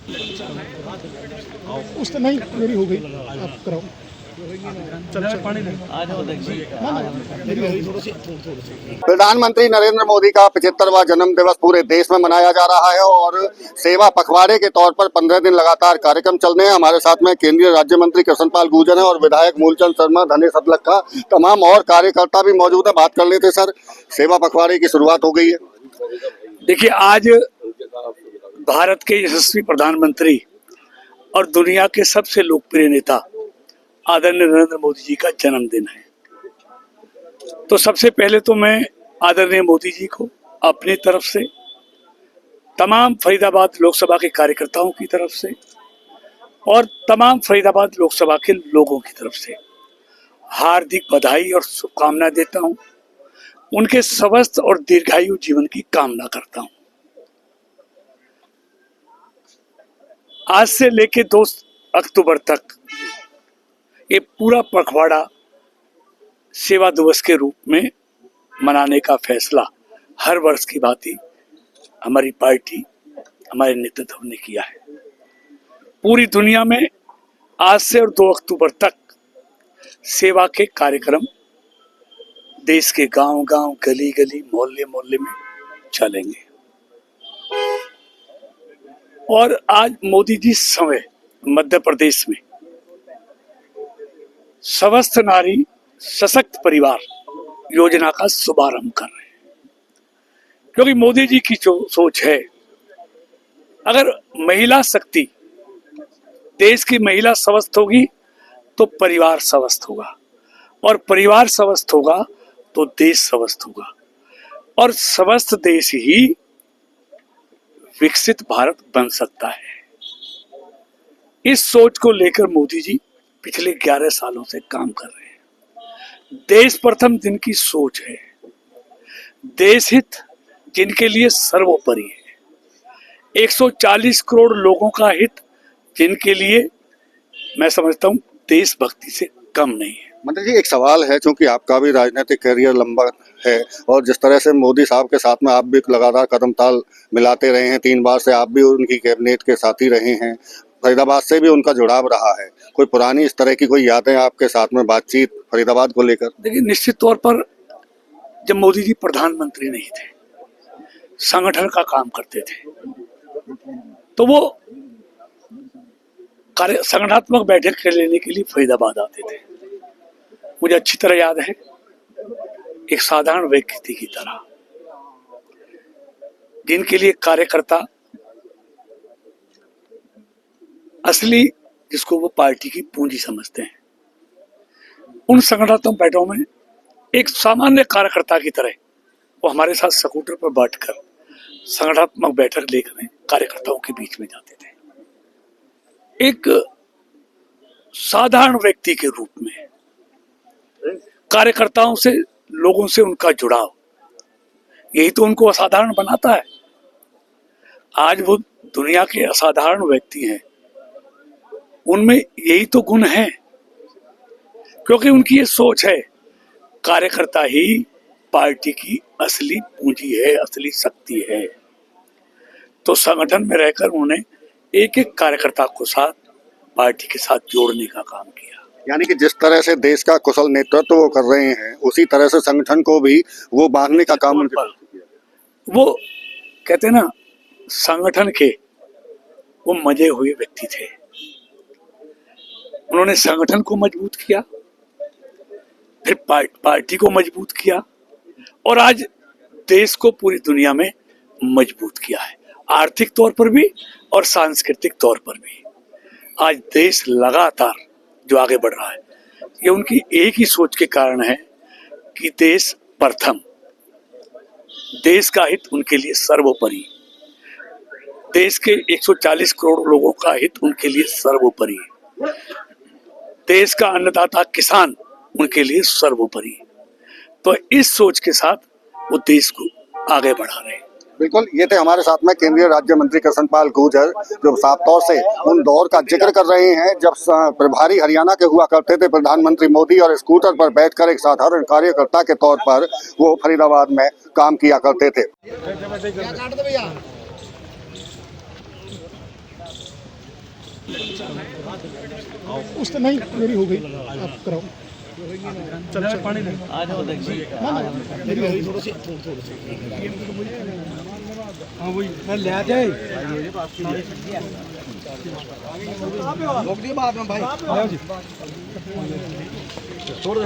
उस तो नहीं, मेरी हो गई, आप कराओ। प्रधानमंत्री नरेंद्र मोदी का 75वां जन्म दिवस पूरे देश में मनाया जा रहा है और सेवा पखवाड़े के तौर पर 15 दिन लगातार कार्यक्रम चल रहे हैं। हमारे साथ में केंद्रीय राज्य मंत्री कृष्णपाल गुर्जर हैं और विधायक मूलचंद शर्मा, धनेश अदलक्का, तमाम और कार्यकर्ता भी मौजूद है। बात कर लेते सर, सेवा पखवाड़े की शुरुआत हो गई है। देखिए, आज भारत के यशस्वी प्रधानमंत्री और दुनिया के सबसे लोकप्रिय नेता आदरणीय नरेंद्र मोदी जी का जन्मदिन है। तो सबसे पहले तो मैं आदरणीय मोदी जी को अपनी तरफ से, तमाम फरीदाबाद लोकसभा के कार्यकर्ताओं की तरफ से और तमाम फरीदाबाद लोकसभा के लोगों की तरफ से हार्दिक बधाई और शुभकामनाएं देता हूं। उनके स्वस्थ और दीर्घायु जीवन की कामना करता हूं। आज से लेके 2 अक्टूबर तक ये पूरा पखवाड़ा सेवा दिवस के रूप में मनाने का फैसला हर वर्ष की भांति हमारी पार्टी, हमारे नेतृत्व ने किया है। पूरी दुनिया में आज से और 2 अक्टूबर तक सेवा के कार्यक्रम देश के गांव-गांव, गली-गली, मोहल्ले-मोहल्ले में चलेंगे। और आज मोदी जी समय मध्य प्रदेश में स्वस्थ नारी सशक्त परिवार योजना का शुभारंभ कर रहे हैं, क्योंकि मोदी जी की जो सोच है, अगर महिला शक्ति, देश की महिला स्वस्थ होगी तो परिवार स्वस्थ होगा और परिवार स्वस्थ होगा तो देश स्वस्थ होगा और स्वस्थ देश ही विकसित भारत बन सकता है। इस सोच को लेकर मोदी जी पिछले 11 सालों से काम कर रहे हैं। देश प्रथम जिनकी सोच है, देश हित जिनके लिए सर्वोपरि है, 140 करोड़ लोगों का हित जिनके लिए मैं समझता हूं देशभक्ति से कम नहीं है। मंत्री जी, एक सवाल है, क्योंकि आपका भी राजनीतिक करियर लंबा है और जिस तरह से मोदी साहब के साथ में आप भी लगातार कदम ताल मिलाते रहे हैं, 3 बार से आप भी उनकी कैबिनेट के साथी रहे हैं, फरीदाबाद से भी उनका जुड़ाव रहा है। कोई पुरानी इस तरह की कोई यादें आपके साथ में, बातचीत फरीदाबाद को लेकर? देखिए, निश्चित तौर पर जब मोदी जी प्रधानमंत्री नहीं थे, संगठन का काम करते थे, तो वो संगठनात्मक बैठक लेने के लिए फरीदाबाद आते थे। मुझे अच्छी तरह याद है, एक साधारण व्यक्ति की तरह, जिनके लिए कार्यकर्ता असली, जिसको वो पार्टी की पूंजी समझते हैं, उन संगठनात्मक बैठकों में एक सामान्य कार्यकर्ता की तरह वो हमारे साथ स्कूटर पर बैठकर संगठनात्मक बैठक लेकर कार्यकर्ताओं के बीच में जाते थे। एक साधारण व्यक्ति के रूप में कार्यकर्ताओं से, लोगों से उनका जुड़ाव, यही तो उनको असाधारण बनाता है। आज वो दुनिया के असाधारण व्यक्ति हैं, उनमें यही तो गुण है, क्योंकि उनकी ये सोच है, कार्यकर्ता ही पार्टी की असली पूंजी है, असली शक्ति है। तो संगठन में रहकर उन्होंने एक एक कार्यकर्ता को साथ, पार्टी के साथ जोड़ने का काम किया। यानी कि जिस तरह से देश का कुशल नेतृत्व वो कर रहे हैं, उसी तरह से संगठन को भी वो बांधने का काम वो कहते हैं ना, संगठन के वो मजे हुए व्यक्ति थे। उन्होंने संगठन को मजबूत किया, फिर पार्टी को मजबूत किया और आज देश को पूरी दुनिया में मजबूत किया है, आर्थिक तौर पर भी और सांस्कृतिक तौर पर भी। आज देश लगातार जो आगे बढ़ रहा है, ये उनकी एक ही सोच के कारण है कि देश प्रथम, देश का हित उनके लिए सर्वोपरि, देश के 140 करोड़ लोगों का हित उनके लिए सर्वोपरि, देश का अन्नदाता किसान उनके लिए सर्वोपरि। तो इस सोच के साथ वो देश को आगे बढ़ा रहे हैं। बिल्कुल, ये थे हमारे साथ में केंद्रीय राज्य मंत्री कृष्णपाल गुर्जर, जो साफ तौर से उन दौर का जिक्र कर रहे हैं जब प्रभारी हरियाणा के हुआ करते थे प्रधानमंत्री मोदी, और स्कूटर पर बैठकर एक साधारण कार्यकर्ता के तौर पर वो फरीदाबाद में काम किया करते थे। उस तो नहीं मेरी हो गई आप कराओ चल पानी ले आ जाओ देखिए ना ना मेरी हो गई थोड़ा सी हाँ वही मैं ले जाए रोक दिए बाद में भाई आओ जी थोड़ा